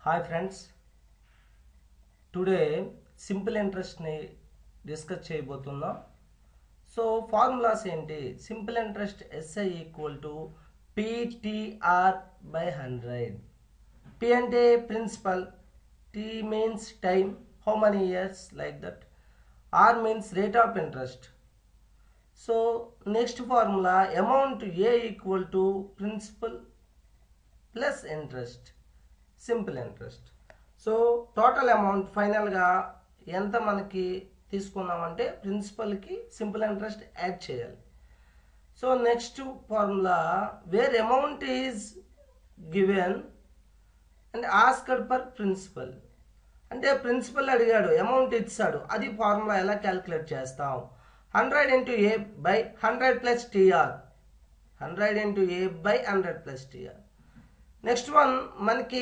Hi friends, today simple interest ni discuss చేయబోతున్నాం. So formulas ఏంటి? Simple interest SI equal to PTR by 100. P అంటే principal, T means time, how many years, like that. R means rate of interest. So next formula, amount A equal to principal plus interest, simple interest. So total amount ఫైనల్గా ఎంత మనకి తీసుకున్నామంటే ప్రిన్సిపల్కి simple interest add చేయాలి. So next formula, where amount is given and asked per principal, అంటే principal అడిగాడు, amount ఇచ్చాడు, అది ఫార్ములా ఎలా క్యాలిక్యులేట్ చేస్తాం? 100 into A by 100 plus TR, 100 into A by 100 plus TR. Next one, మనకి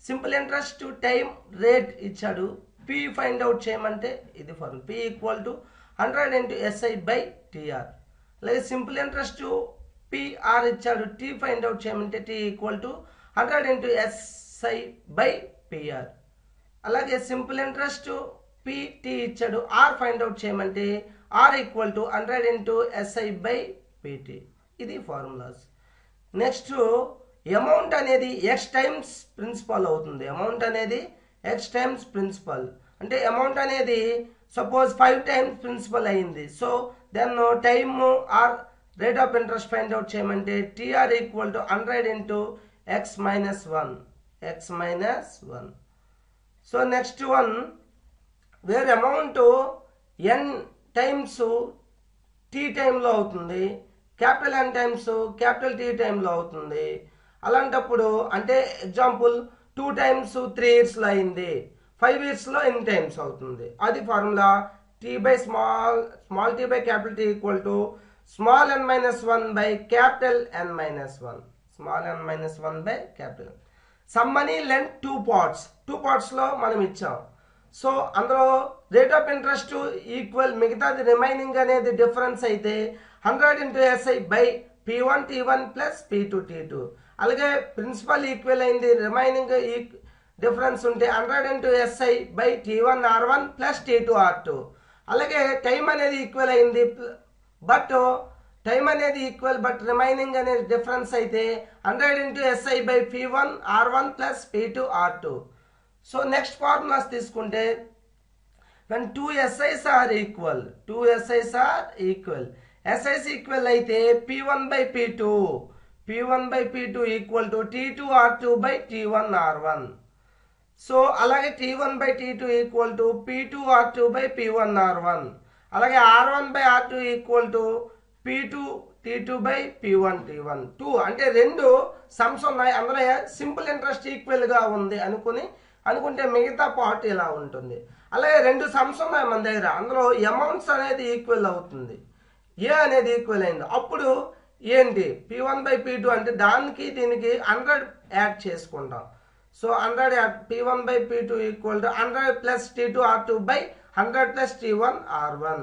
సింపుల్ ఇంట్రెస్ట్ టైం రేట్ ఇచ్చాడు, P find out చేయమంటే ఇది formula, P equal to 100 into SI by TR. అలాగే సింపుల్ ఇంట్రెస్ట్ PR ఇచ్చాడు, T find out చేయమంటే T equal to 100 into SI by PR. అలాగే simple interest PT ఇచ్చాడు, R find out చేయమంటే R equal to 100 into SI by PT. ఇది formulas. Next amount అనేది X times principal అవుతుంది. Amount అనేది X times principal, అంటే amount అనేది suppose 5 times principal అయింది. So then time or rate of interest find out చేయమంటే TR equal to 100 into X minus 1, X minus 1. So next one, where amount N times T టైంలో అవుతుంది, capital N times capital T టైంలో అవుతుంది. అలాంటప్పుడు అంటే example 2 times 3 yearsలో అయింది, 5 yearsలో ఎన్ని times అవుతుంది? అది formula, T by small t by capital T equal to small n minus 1 by capital N minus 1, small n minus 1 by capital. Some money lent 2 partsలో మనం ఇచ్చాం. సో అందులో రేట్ ఆఫ్ ఇంట్రెస్ట్ ఈక్వల్, మిగతాది remaining అనేది difference అయితే 100 into SI by P1 T1 plus P2 T2. అలాగే principal equal అయింది, remaining difference ఉంటే 100 into SI by T1 R1 plus T2 R2. అలాగే టైం అనేది ఈక్వల్ అయింది, బట్ టైం అనేది ఈక్వల్ బట్ రిమైనింగ్ అనేది డిఫరెన్స్ అయితే 100 into SI by P1 R1 plus P2 R2. So next formulas తీసుకుంటే, when 2 SIs are equal, 2 SIs are equal, SIs equal అయితే P1 by P2, P1 by P2 equal to T2 R2 by T1 R1. So అలాగే T1 by T2 equal to P2 R2 by P1 R1. అలాగే R1 by R2 equal to P2 T2 by P1 T1. 2 అంటే రెండు sums ఉన్నాయి, అందులో simple interest ఈక్వల్గా ఉంది అనుకుంటే మిగతా పార్ట్ ఇలా ఉంటుంది. అలాగే రెండు సమ్స్ ఉన్నాయి మన దగ్గర, అందులో అమౌంట్స్ అనేది ఈక్వల్ అవుతుంది, ఏ అనేది ఈక్వల్ అయింది. అప్పుడు ఏంటి, P1 by P2 అంటే దానికి దీనికి 100 యాడ్ చేసుకుంటాం. So 100 P1 by P2 equal to 100 plus T2 R2 by 100 plus T1 R1.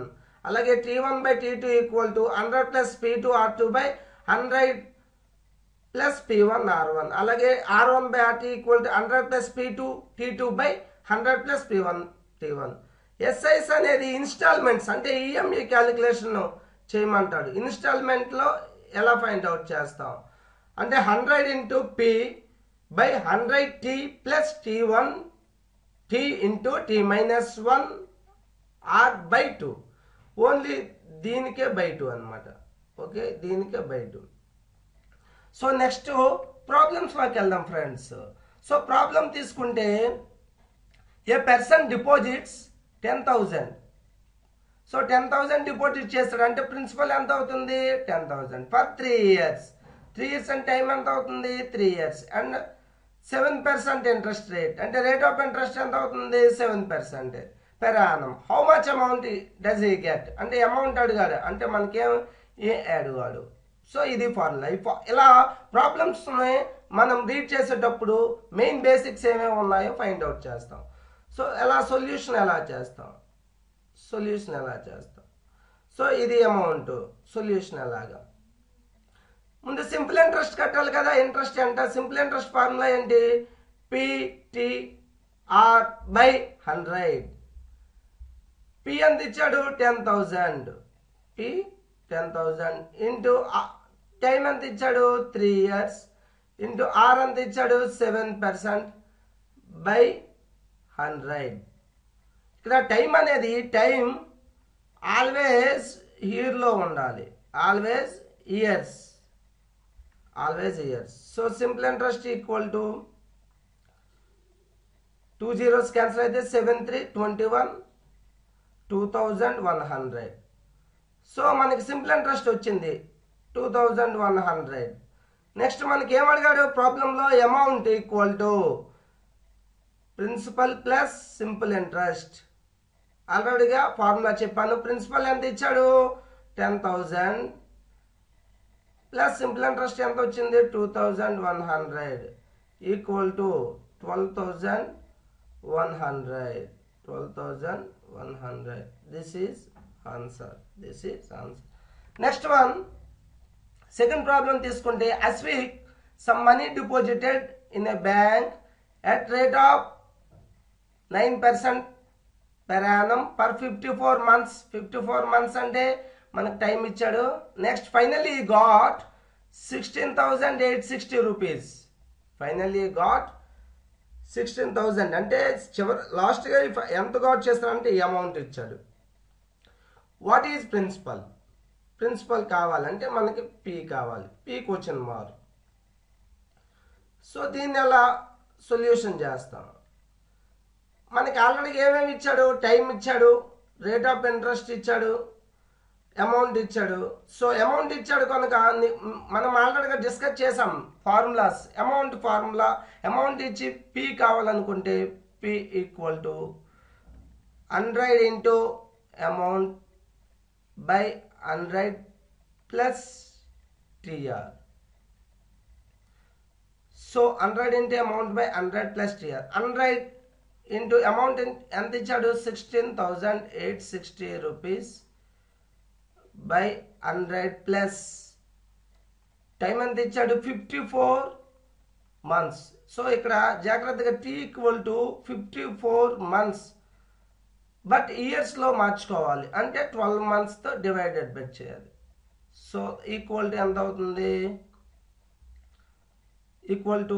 అలాగే T1 by T2 equal to 100 plus P2 R2 by 100 plus P1 R1. అలాగే R1 by RT equal to 100 plus P2 T2 by 100 plus P1 T1. SIs అనేది instalments, అంటే EMI calculation చేయమంటాడు. ఇన్స్టాల్మెంట్లో ఎలా find out చేస్తాం అంటే 100 into P by 100T plus T1 T into T minus 1 R by 2. Only దీనికే by 2 అనమాట. Okay, దీనికే by 2. So next ప్రాబ్లమ్స్లోకి వెళ్దాం friends. So problem తీసుకుంటే, ఏ పర్సన్ డిపాజిట్స్ 10,000. సో 10,000 డిపాజిట్ చేస్తాడు అంటే ప్రిన్సిపల్ ఎంత అవుతుంది? 10,000 ఫర్ 3 years. 3 years అంటే టైం ఎంత అవుతుంది? 3 years. అండ్ 7% ఇంట్రెస్ట్ రేట్, అంటే రేట్ ఆఫ్ ఇంట్రెస్ట్ ఎంత అవుతుంది? 7% per Yanam. How much amount does he get, అంటే అమౌంట్ అడిగాడు, అంటే మనకేం అడిగాడు. సో ఇది ఫార్ములా. ఇలా ప్రాబ్లమ్స్ మనం రీడ్ చేసేటప్పుడు మెయిన్ బేసిక్స్ ఏమేమి ఉన్నాయో ఫైండ్ అవుట్ చేస్తాం. సో సొల్యూషన్ ఎలా చేస్తాం? సో ఇది అమౌంట్, సొల్యూషన్ ఎలాగా? ముందు సింపుల్ ఇంట్రెస్ట్ కట్టాలి కదా. ఇంట్రెస్ట్ ఎంత? సింపుల్ ఇంట్రెస్ట్ ఫార్ములా ఏంటి? PTR by 100. P ఎంత ఇచ్చాడు 10,000. P 10,000 ఇంటూ టైం ఎంత ఇచ్చాడు 3 years ఇంటూ R ఎంత ఇచ్చాడు 7% by 100. ఇక్కడ టైం అనేది టైం ఆల్వేస్ ఇయర్లో ఉండాలి, always years. So simple interest equal to 2 zeros cancel అయితే 7 3 21 2100. సో మనకి సింపుల్ ఇంట్రెస్ట్ వచ్చింది 2100. నెక్స్ట్ మనకి ఏం అడిగాడు ప్రాబ్లంలో, amount equal to principal plus simple interest. ఆల్రెడీగా ఫార్ములా చెప్పాను. ప్రిన్సిపల్ ఎంత ఇచ్చాడు 10,000 ప్లస్ సింపుల్ ఇంట్రెస్ట్ ఎంత వచ్చింది 2100 equal to 12,100. This is answer. Next one, second problem తీసుకుంటే Aswik some money deposited in a bank at rate of 9% per annum per 54 months. 54 months అంటే మనకు time ఇచ్చాడు. Next finally got 16,860 rupees. Finally got 16,000 అంటే చివరి లాస్ట్గా ఎంత got చేస్తారంటే ఈ అమౌంట్ ఇచ్చాడు. What is principal? ప్రిన్సిపల్ కావాలంటే మనకి పీ కావాలి. P question mark. సో దీన్ని ఎలా సొల్యూషన్ చేస్తాం? మనకి ఆల్రెడీ ఏమేమి ఇచ్చాడు, టైం ఇచ్చాడు, రేట్ ఆఫ్ ఇంట్రెస్ట్ ఇచ్చాడు, అమౌంట్ ఇచ్చాడు. సో అమౌంట్ ఇచ్చాడు కనుక మనం ఆల్రెడీగా డిస్కస్ చేసాం ఫార్ములాస్. అమౌంట్ ఫార్ములా, అమౌంట్ ఇచ్చి పీ కావాలనుకుంటే P equal to 100 into amount by 100 plus TR. So 100 into amount by 100 plus TR. 100 into amount ఎంత ఇచ్చాడు 16,860 రూపీస్ by 100 plus టైం ఎంత ఇచ్చాడు 54 months. సో ఇక్కడ జాగ్రత్తగా T equal to 54 months but ఇయర్స్లో మార్చుకోవాలి, అంటే 12 monthsతో డివైడెడ్ బై చేయాలి. సో ఈక్వల్ టు ఎంత అవుతుంది? Equal to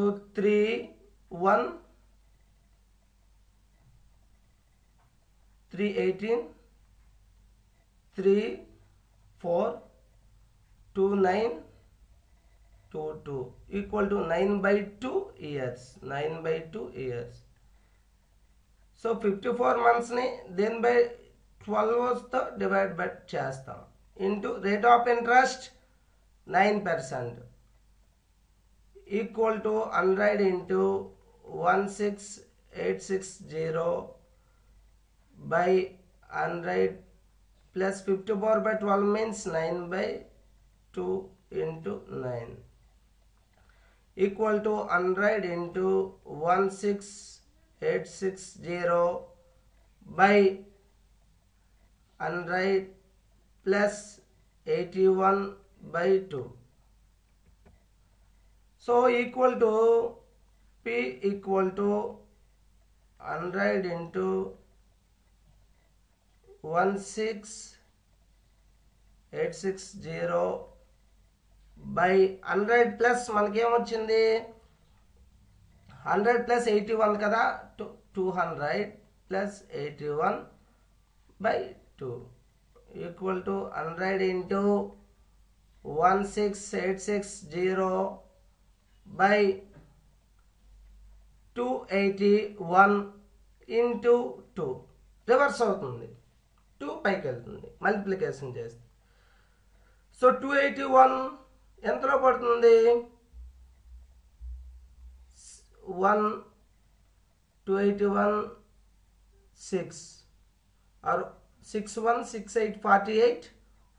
318 342922 equal to 9/2 years. 9/2 years. So 54 monthsని దేని బై 12తో డివైడ్ బై చేస్తాం. Into rate of interest 9% equal to 100 into 16,860 by 100 plus 54/12 means 9/2 into 9 equal to 100 into 16,860 by 100 plus 81/2. So equal to P equal to 100 into 16,860 by 100 plus మనకి ఏమొచ్చింది 100 plus 81 కదా, 200 plus 81/2 equal to 100 into 16,860 by 281 into 2 reverse అవుతుంది, 2 పైకి వెళ్తుంది multiplication చేస్తే. So 281 ఎంతలో పడుతుంది 281 6 or 61 68 48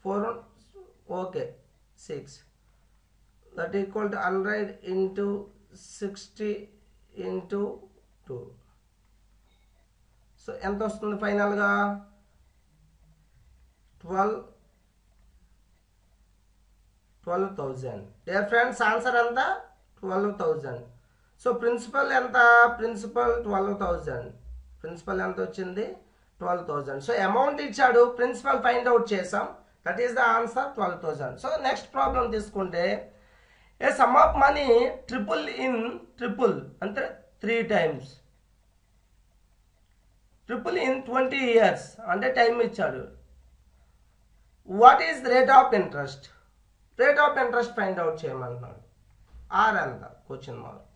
4 okay 6 that equal to 100 into 60 into 2. So ఎంత వస్తుంది ఫైనల్గా 12,000. డియర్ ఫ్రెండ్స్ ఆన్సర్ అంతా 12,000. సో ప్రిన్సిపల్ ఎంత, ప్రిన్సిపల్ 12,000, ప్రిన్సిపల్ ఎంత వచ్చింది 12,000. సో అమౌంట్ ఇచ్చాడు, ప్రిన్సిపల్ ఫైండ్ అవుట్ చేసాం, that is the answer 12,000. So next problem తీసుకుంటే a sum of money triple అంటే 3 times, ట్రిపుల్ ఇన్ 20 years అంటే టైం ఇచ్చాడు. What is rate of interest, rate of interest find out చేయమంటున్నాడు. R ఎంత question mark.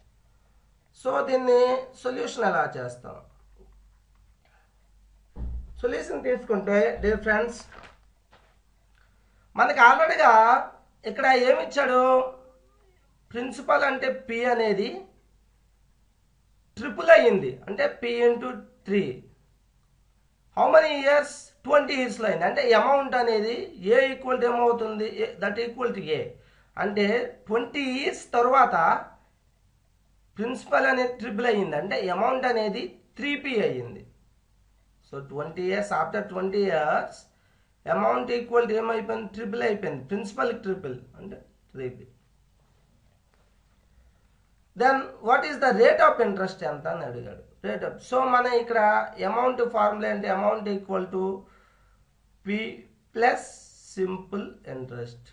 So దీన్ని solution ఎలా చేస్తాం, solution తీసుకుంటే డియర్ ఫ్రెండ్స్ మనకి ఆల్రెడీగా ఇక్కడ ఏమి ఇచ్చాడు, ప్రిన్సిపల్ అంటే పి అనేది ట్రిపుల్ అయ్యింది అంటే P into 3. How many years, 20 yearsలో అయింది. అంటే అమౌంట్ అనేది ఏ ఈక్వల్ టు ఏమవుతుంది, దట్ ఈక్వల్ టు ఏ. అంటే 20 years తర్వాత ప్రిన్సిపల్ అనేది ట్రిపుల్ అయ్యింది అంటే అమౌంట్ అనేది 3p అయ్యింది. So 20 years, after 20 years amount equal to ఏమైపోయింది, ట్రిపుల్ అయిపోయింది. ప్రిన్సిపల్ ట్రిపుల్ అంటే 3p. Then what is the rate of interest ఎంత అని అడిగాడు. రేట్ ఆఫ్, సో మన ఇక్కడ అమౌంట్ ఫార్ములా అంటే amount equal to P plus simple interest.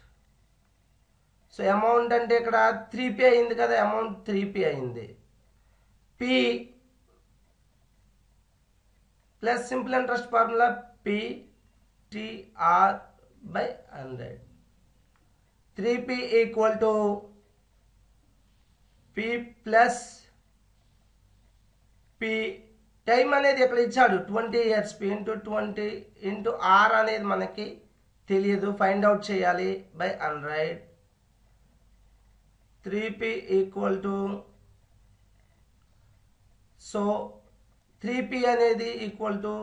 So amount అంటే ఇక్కడ 3p అయింది కదా, అమౌంట్ 3p అయింది. P plus simple interest formula PTR by 100. 3p equal to P plus P, time అనేది ఇక్కడ ఇచ్చాడు 20 years, P into 20 into R అనేది మనకి తెలియదు, ఫైండ్ అవుట్ చేయాలి, by 100. 3p equal to, so 3p అనేది equal to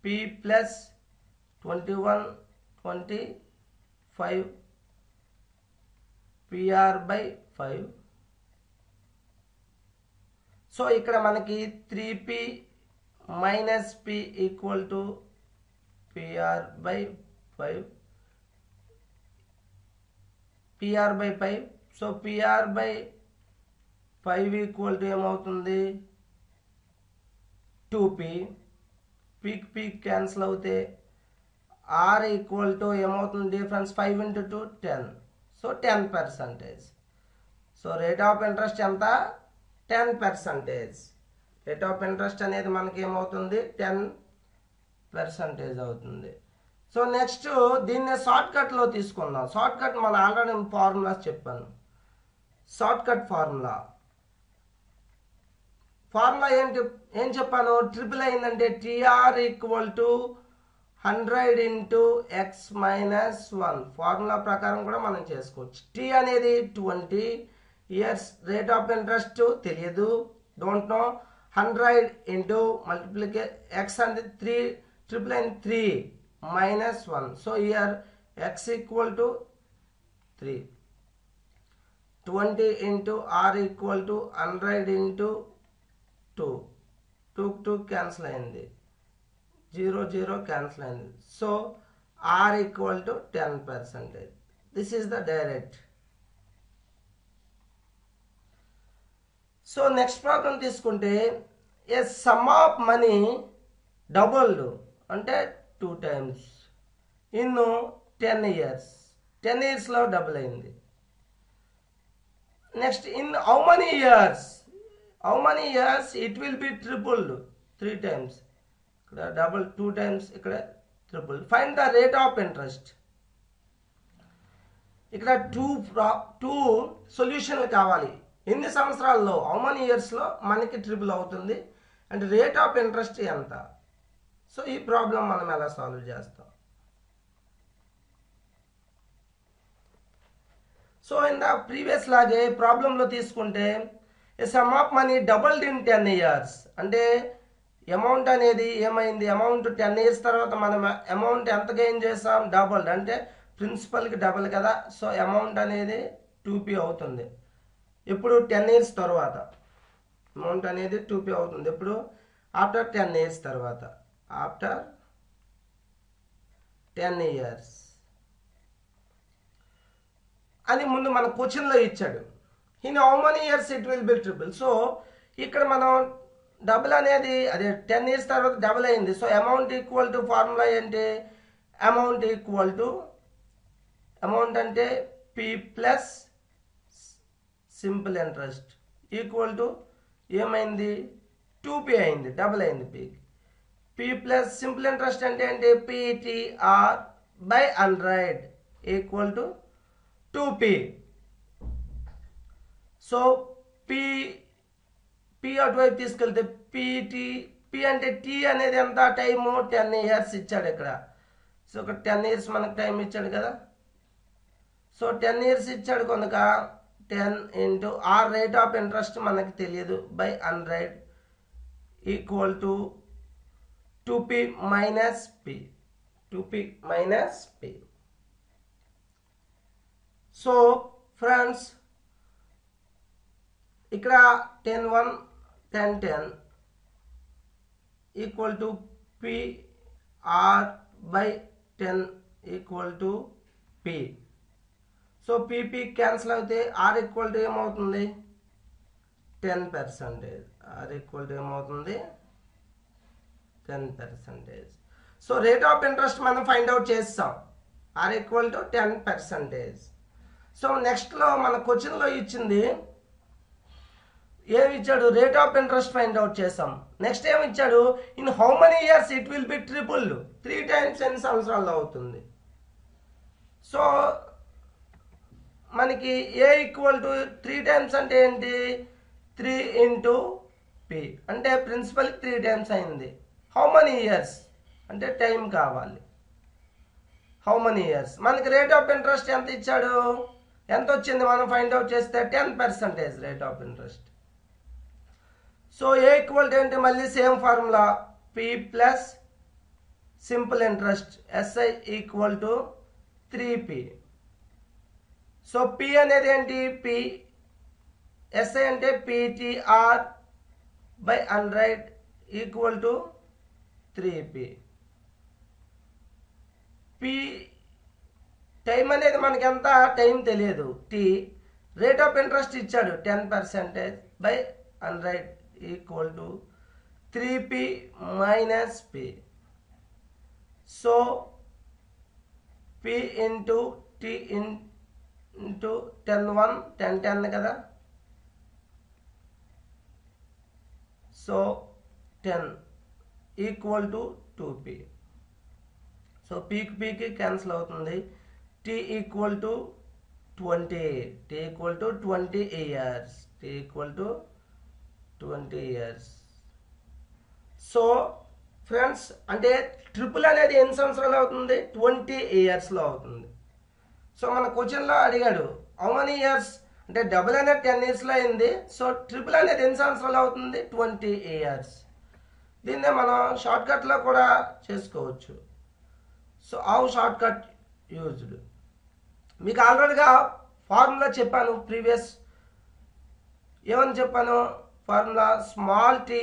P plus 21 25 PR by 5. So ఇక్కడ మనకి 3p minus p equal to PR by 5, PR by 5. So PR by 5 equal to ఏమవుతుంది 2p. పీక్ పీక్ క్యాన్సిల్ అవుతే R equal to ఏమవుతుంది difference 5 into 2 10. So 10%. So rate of interest ఎంత, 10%. Rate of interest అనేది మనకి ఏమవుతుంది 10% అవుతుంది. సో నెక్స్ట్ దీన్ని షార్ట్ కట్లో తీసుకుందాం. షార్ట్ కట్ మన ఆల్రెడీ ఫార్ములాస్ చెప్పాను. షార్ట్ కట్ ఫార్ములా ఏంటి, ఏం చెప్పాను, ట్రిపుల్ అయిందంటే TR equal to 100 into x minus 1. Formula ప్రకారం కూడా మనం చేసుకోవచ్చు. టీ అనేది 20 years, రేట్ ఆఫ్ ఇంట్రెస్ట్ తెలియదు, don't know. 100 into multiplication x అంటే 3, ట్రిపుల్ అయిన 3 minus 1. So year x equal to 3. 20 into r equal to 100 into 2. 2 cancel అయింది, 0 క్యాన్సిల్ అయింది. So r equal to 10%. This is the direct. So next problem తీసుకుంటే a sum of money doubled అంటే 2 times in 10 years. 10 yearsలో double అయింది. Next in how many years it will be tripled 3 times. ఇక్కడ double 2 times, ఇక్కడ triple. Find the rate of interest. ఇక్కడ two సొల్యూషన్లు కావాలి. ఎన్ని సంవత్సరాల్లో, హౌ మెనీ ఇయర్స్లో మనకి ట్రిపుల్ అవుతుంది అండ్ రేట్ ఆఫ్ ఇంట్రెస్ట్ ఎంత. సో ఈ ప్రాబ్లం మనం ఎలా సాల్వ్ చేస్తాం. సో ఇన్ ద ప్రీవియస్ లాగే ప్రాబ్లంలో తీసుకుంటే some of money doubled in 10 years. అంటే అమౌంట్ అనేది ఏమైంది, అమౌంట్ 10 years తర్వాత మనం అమౌంట్ ఎంత గెయిన్ చేస్తాం, డబుల్డ్. అంటే ప్రిన్సిపల్కి డబుల్ కదా, సో అమౌంట్ అనేది 2p అవుతుంది. ఇప్పుడు 10 years తర్వాత అమౌంట్ అనేది 2p అవుతుంది. ఇప్పుడు ఆఫ్టర్ 10 years తర్వాత, ఆఫ్టర్ 10 years అని ముందు మన క్వశ్చన్లో ఇచ్చాడు. In how many years it will B triple. So ఇక్కడ మనం డబుల్ అనేది అదే 10 years తర్వాత డబుల్ అయింది. So amount equal to formula ఏంటి, అమౌంట్ ఈక్వల్ టు అమౌంట్ అంటే P plus simple interest equal to ఏమైంది 2p అయింది, డబుల్ అయింది పికి. పి ప్లస్ సింపుల్ ఇంట్రెస్ట్ అంటే ఏంటి PTR by 100 equal to 2p. So P అటువైపు తీసుకెళ్తే పి అంటే టీ అనేది ఎంత టైము 10 years ఇచ్చాడు ఇక్కడ. సో ఒక 10 years మనకు టైం ఇచ్చాడు కదా. సో 10 years ఇచ్చాడు కనుక 10 into R rate of interest మనకి తెలియదు by 100 equal to 2p minus P, 2p minus P. So friends ఇక్కడ 10 1 10 10 equal to P R by 10 equal to P. So PP cancel అయితే R equal to ఏమవుతుంది 10%. R equal to ఏమవుతుంది 10%. So rate of interest మనం find out చేస్తాం, R equal to 10%. So నెక్స్ట్లో మన క్వశ్చన్లో ఇచ్చింది ఏమి ఇచ్చాడు, rate of interest find out చేసాం. నెక్స్ట్ ఏమి ఇచ్చాడు, in how many years it will B triple, 3 times ఎన్ని సంవత్సరాల్లో అవుతుంది. సో మనకి ఏ ఈక్వల్ టు 3 times అంటే ఏంటి 3 into p అంటే ప్రిన్సిపల్ 3 times అయింది. హౌ మెనీ ఇయర్స్ అంటే టైం కావాలి. హౌ మెనీ ఇయర్స్ మనకి రేట్ ఆఫ్ ఇంట్రెస్ట్ ఎంత ఇచ్చాడు, ఎంత వచ్చింది మనం ఫైండ్ అవుట్ చేస్తే 10% rate of interest. So A equal to ఏంటి మళ్ళీ same formula P plus simple interest SI equal to 3p. So P అనేది ఏంటి పి, ఎస్ఐ అంటే PTR by 100 equal to 3p. P time అనేది మనకి ఎంత టైం తెలియదు టీ, రేట్ ఆఫ్ ఇంట్రెస్ట్ ఇచ్చాడు 10% by 100 equal to 3p minus p. So p into T into 10 1 10 10 కదా. So 10 equal to 2p. So పీకి క్యాన్సిల్ అవుతుంది. T equal to 20, T equal to 20 years, T equal to 20 years. So friends అంటే triple అనేది ఎన్ని సంవత్సరాలు అవుతుంది 20 yearsలో అవుతుంది. So మన క్వశ్చన్లో అడిగాడు హౌ మెనీ ఇయర్స్ అంటే డబుల్ అనేది 10 yearsలో అయింది. సో ట్రిపుల్ అనేది ఎన్ని సంవత్సరాలు అవుతుంది 20 years. దీన్నే మనం షార్ట్కట్లో కూడా చేసుకోవచ్చు. సో హౌ షార్ట్కట్ యూజ్డ్ మీకు ఆల్రెడీగా ఫార్ములా చెప్పాను ప్రీవియస్. ఏమని చెప్పాను formula small T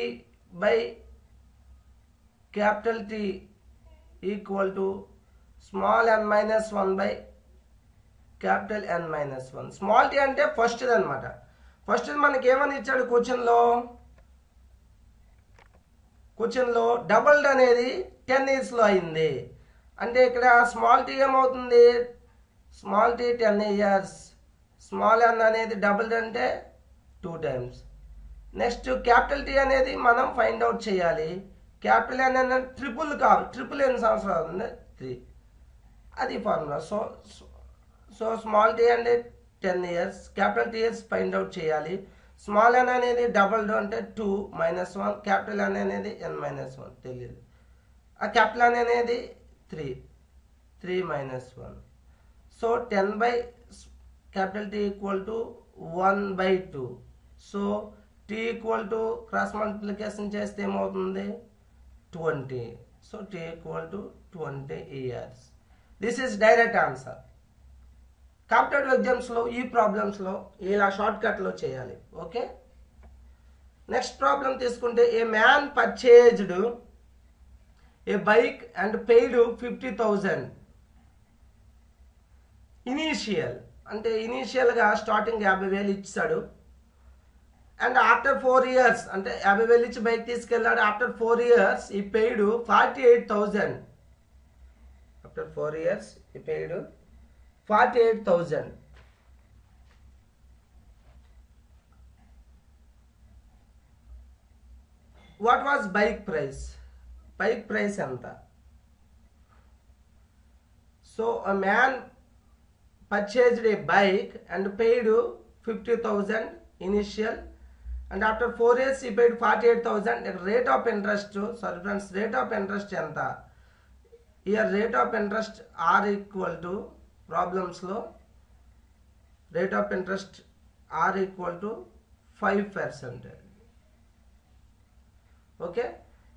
by capital T equal to small n minus 1 by capital n minus 1. Small T అంటే ఫస్ట్ది అనమాట. ఫస్ట్ది మనకి ఏమని ఇచ్చాడు క్వశ్చన్లో డబుల్డ్ అనేది 10 yearsలో అయింది. అంటే ఇక్కడ స్మాల్ టీ ఏమవుతుంది small T 10 years, small n అనేది డబుల్డ్ అంటే 2 times. నెక్స్ట్ క్యాపిటల్ టీ అనేది మనం ఫైండ్ అవుట్ చేయాలి. క్యాపిటల్ n అనేది ట్రిపుల్ కాదు, ట్రిపుల్ ఎన్ని సంవత్సరాలు అవుతుంది 3, అది ఫార్ములా. సో స్మాల్ టీ అంటే 10 years, capital T find out చేయాలి. స్మాల్ n అనేది డబుల్డ్ అంటే 2 మైనస్ 1, క్యాపిటల్ n అనేది n మైనస్ 1 తెలియదు. ఆ క్యాపిటల్ n అనేది 3 minus 1. So 10 by capital T equal to 1/2. So T equal to cross multiplication చేస్తే ఏమవుతుంది 20. So T equal to 20 years. This is direct answer. Competitive ఎగ్జామ్స్లో ఈ ప్రాబ్లమ్స్లో ఇలా షార్ట్కట్లో చేయాలి. ఓకే, నెక్స్ట్ ప్రాబ్లం తీసుకుంటే ఏ man purchased A bike and paid 50,000 initial అంటే ఇనీషియల్గా starting 50,000 ఇచ్చాడు. అండ్ ఆఫ్టర్ 4 years అంటే 50,000 ఇచ్చి బైక్ తీసుకెళ్ళాడు. After 4 years he paid 48,000. After 4 years he paid 48,000. What was bike price? Bike price ఎంత? So a man purchased a bike and paid 50,000 initial, and after 4 years he paid 48,000. Rate of interest, sorry friends, rate of interest ఎంత? Here rate of interest R equal to, problems లో rate of interest R equal to 5%. Okay,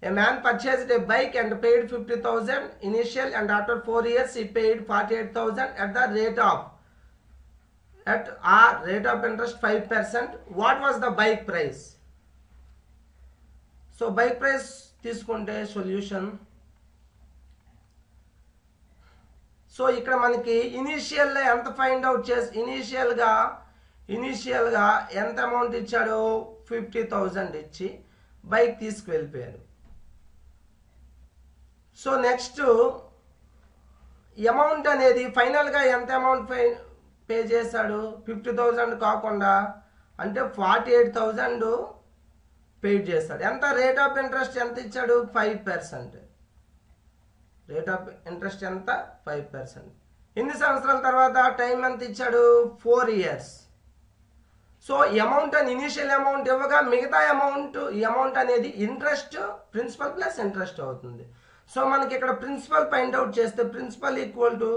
a man purchased a bike and paid 50,000 initial, and after 4 years he paid 48,000 at the rate of, at R rate of interest 5%. What was the bike price? So bike price తీసుకుంటే solution. So ఇక్కడ మనకి ఇనీషియల్లో ఎంత find out చేసి, ఇనీషియల్గా ఎంత amount ఇచ్చాడు? 50,000 ఇచ్చి bike తీసుకువెళ్ళిపోయారు. So next amount అనేది ఫైనల్గా ఎంత అమౌంట్ పే చేశాడు? 50,000 కాకుండా అంటే 48,000 పేడ్ చేశాడు. ఎంత? రేట్ ఆఫ్ ఇంట్రెస్ట్ ఎంత ఇచ్చాడు? 5%. రేట్ ఆఫ్ ఇంట్రెస్ట్ ఎంత? 5%. ఎన్ని సంవత్సరాల తర్వాత? టైం ఎంత ఇచ్చాడు? 4 years. సో అమౌంట్ అని ఇనీషియల్ అమౌంట్ ఇవ్వగా మిగతా అమౌంట్, ఈ అమౌంట్ అనేది ఇంట్రెస్ట్, ప్రిన్సిపల్ ప్లస్ ఇంట్రెస్ట్ అవుతుంది. సో మనకి ఇక్కడ ప్రిన్సిపల్ ఫైండ్ అవుట్ చేస్తే ప్రిన్సిపల్ ఈక్వల్ టు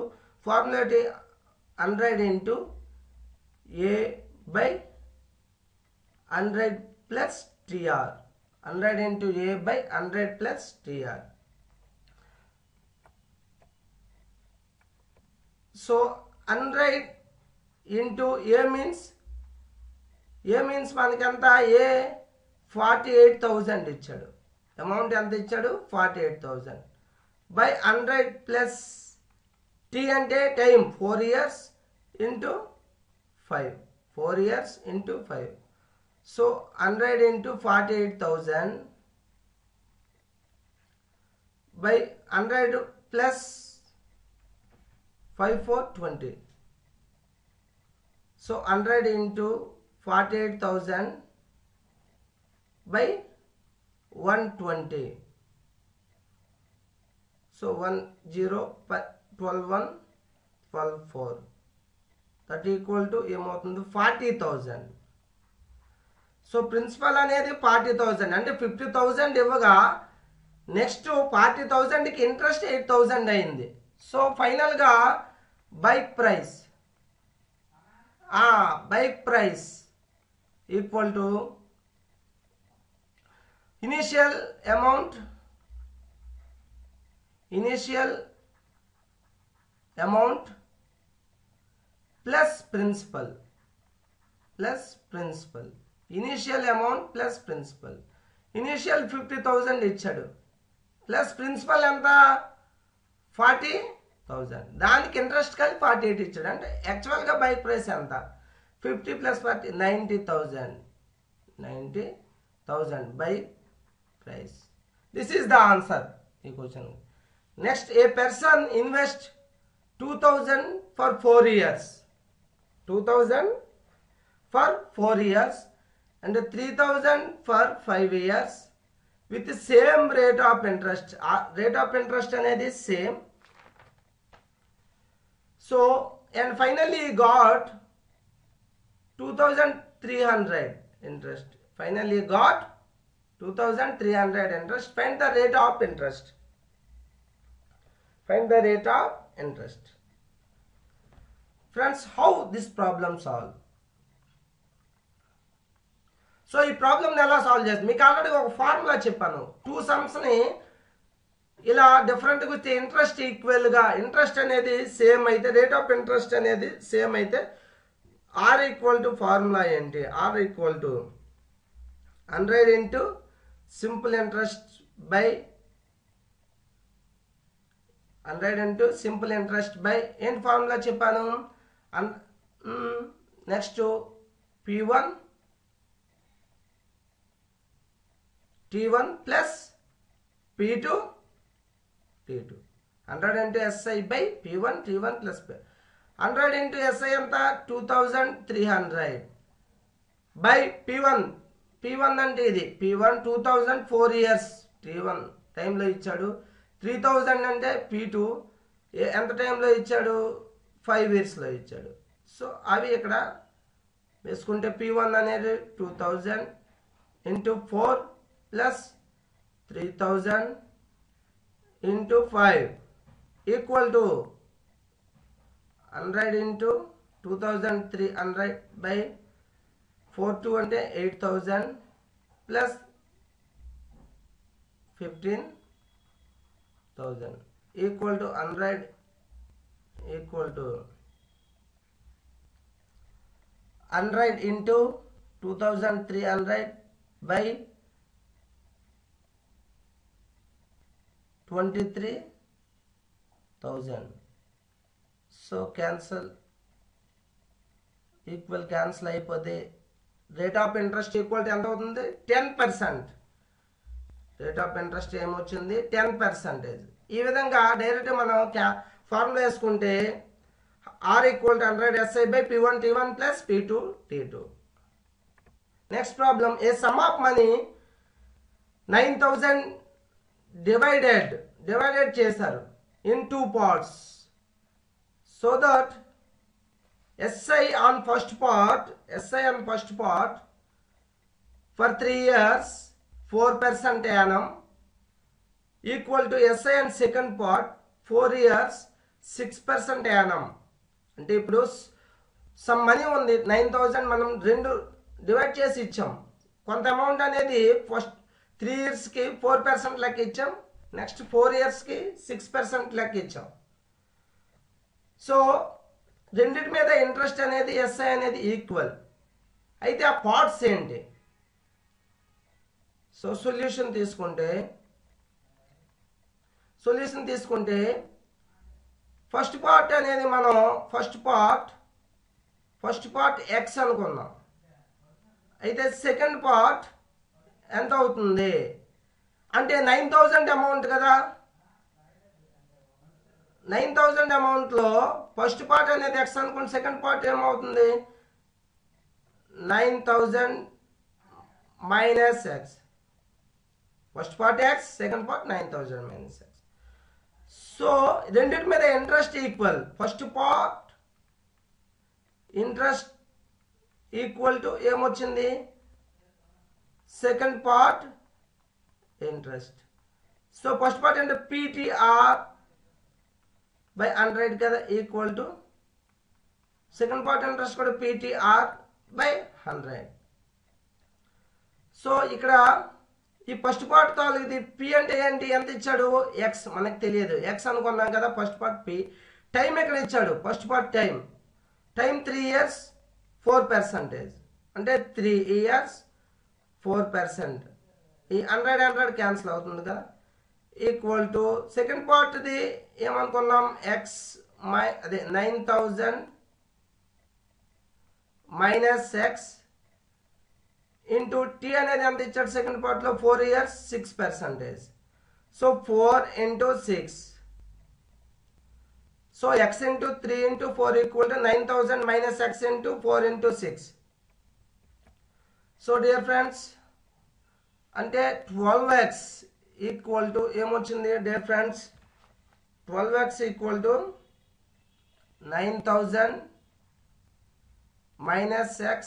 ఫార్ములేటి 100 into A by 100 plus TR. 100 into A by 100 plus TR. So 100 into A means మనకి ఎంత? A 48,000 ఇచ్చాడు. అమౌంట్ ఎంత ఇచ్చాడు? 48,000 బై 100 ప్లస్ T అంటే time 4 years into 5. 4 years into 5. So 100 into 48,000 by 100 plus 5 for 20. So 100 into 48,000 by 120. So 1 0 12 1 12 4. That equal to ఏమవుతుంది? 40,000. So principal అనేది 40,000 అంటే 50,000 ఇవ్వగా నెక్స్ట్ 40,000కి ఇంట్రెస్ట్ 8,000 అయింది. సో ఫైనల్గా bike price equal to initial amount plus principal. Initial amount plus principal. Initial 50,000 ఇచ్చాడు plus principal ఎంత? 40,000. దానికి interest కలిపి 48 ఇచ్చాడు. అంటే యాక్చువల్గా బైక్ ప్రైస్ ఎంత? 50 plus 40 90,000. 90,000 bike price. This is the answer ఈ question. Next, a person invest 2,000 for 4 years. 2,000 for 4 years and 3,000 for 5 years with the same rate of interest. Rate of interest అనేది same. So and finally he got 2,300 interest. Finally got 2,300 interest. Find the rate of interest. Find the rate of interest. Friends, how this problem solve? So ఈ ప్రాబ్లమ్ని ఎలా solve చేస్తుంది? మీకు already ఒక formula చెప్పాను. 2 సమ్స్ని ఇలా డిఫరెంట్గా వస్తే ఇంట్రెస్ట్ ఈక్వల్గా, ఇంట్రెస్ట్ అనేది సేమ్ అయితే, రేట్ ఆఫ్ ఇంట్రెస్ట్ అనేది సేమ్ అయితే ఆర్ ఈక్వల్ టు ఫార్ములా ఏంటి? R equal to 100 into simple interest by 100 into simple interest by ఏంటి ఫార్ములా చెప్పాను? Next P1 T1 plus P2 T2 100 into SI by P1 T1 plus P 100 into SI ఎంత 2300 by P1 అంటే ఇది P1 2004 years T1 టైంలో ఇచ్చాడు 3000 అంటే P2 ఎంత టైంలో ఇచ్చాడు 5 yearsలో ఇచ్చాడు. సో అవి ఇక్కడ వేసుకుంటే P1 అనేది 2000 into 4 plus 3000 into 5 equal to 100 into 2300 by 42 అంటే 8000 plus 15000 equal to 100 equal to 100 into 2300 by 23,000. So cancel equal cancel అయిపోతే రేట్ ఆఫ్ ఇంట్రెస్ట్ ఈక్వల్ ఎంత అవుతుంది 10%. రేట్ ఆఫ్ ఇంట్రెస్ట్ ఏమొచ్చింది 10%. ఈ విధంగా డైరెక్ట్ మనం ఫార్ములా వేసుకుంటే R equal to 100 SI by P1 T1 plus P2 T2. Next problem, a sum of money 9000 divided చేశారు in 2 parts, so that SI on first part for 3 years 4% annum equal to SI on second part 4 years 6% annum. అంటే ఇప్పుడు some money ఉంది 9000 మనం రెండు divide చేసి ఇచ్చాం. కొంత amount అనేది ఫస్ట్ 3 yearsకి 4% లెక్క ఇచ్చాం, నెక్స్ట్ 4 yearsకి 6% లెక్క ఇచ్చాం. సో రెండిటి మీద ఇంట్రెస్ట్ అనేది ఎస్ఐ అనేది ఈక్వల్. అయితే ఆ పార్ట్స్ ఏంటి? సో సొల్యూషన్ తీసుకుంటే ఫస్ట్ పార్ట్ అనేది మనం ఫస్ట్ పార్ట్ ఎక్స్ అనుకున్నాం. అయితే సెకండ్ పార్ట్ ఎంత అవుతుంది అంటే 9000 అమౌంట్ కదా. 9000 అమౌంట్లో ఫస్ట్ పార్ట్ అనేది ఎక్స్ అనుకోండి, సెకండ్ పార్ట్ ఏమవుతుంది 9000 minus x. First part x, second part 9000 minus x. So రెండింటి మీద interest equal. First part interest equal to ఏమొచ్చింది second part interest. So first part అంటే PTR by 100 కదా equal to second part interest కూడా PTR by 100. So ఇక్కడ ఈ first part తాలూకు ఇది పి అంటే ఏంటి, ఎంత ఇచ్చాడు ఎక్స్, మనకు తెలియదు ఎక్స్ అనుకున్నాం కదా. First part P. టైం ఎక్కడ ఇచ్చాడు, ఫస్ట్ పార్ట్ టైం 3 years 4%, అంటే 3 years 4%. ఈ 100 క్యాన్సిల్ అవుతుంది కదా. ఈక్వల్ టు సెకండ్ పార్ట్ది ఏమనుకున్నాం ఎక్స్ అదే 9000 మైనస్ ఎక్స్ ఇంటూ టీ అనేది ఎంత ఇచ్చాడు సెకండ్ పార్ట్లో 4 years 6%. So 4 into 6. So x into 3 into 4 equal to 9000 minus x into 4 into 6. So dear friends అంటే 12x ఈక్వల్ టు ఏమొచ్చింది dear friends 12x equal to 9000 minus x